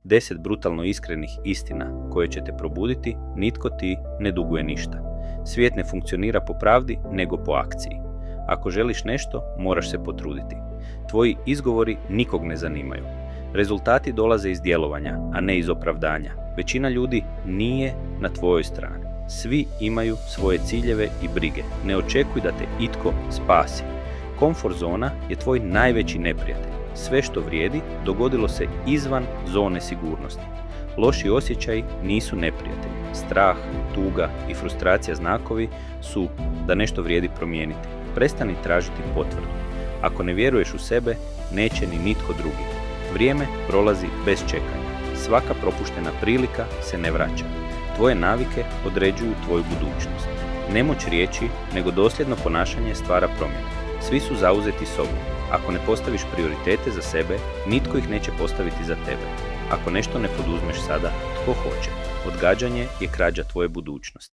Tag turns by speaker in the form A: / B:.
A: 10 brutalno iskrenih istina koje će te probuditi, nitko ti ne duguje ništa. Svijet ne funkcionira po pravdi, nego po akciji. Ako želiš nešto, moraš se potruditi. Tvoji izgovori nikog ne zanimaju. Rezultati dolaze iz djelovanja, a ne iz opravdanja. Većina ljudi nije na tvojoj strani. Svi imaju svoje ciljeve i brige. Ne očekuj da te itko spasi. Komfort zona je tvoj najveći neprijatelj. Sve što vrijedi dogodilo se izvan zone sigurnosti. Loši osjećaji nisu neprijatelji. Strah, tuga i frustracija znakovi su da nešto vrijedi promijeniti. Prestani tražiti potvrdu. Ako ne vjeruješ u sebe, neće ni nitko drugi. Vrijeme prolazi bez čekanja. Svaka propuštena prilika se ne vraća. Tvoje navike određuju tvoju budućnost. Ne moć riječi, nego dosljedno ponašanje stvara promjenu. Svi su zauzeti sobom. Ako ne postaviš prioritete za sebe, nitko ih neće postaviti za tebe. Ako nešto ne poduzmeš sada, tko hoće? Odgađanje je krađa tvoje budućnosti.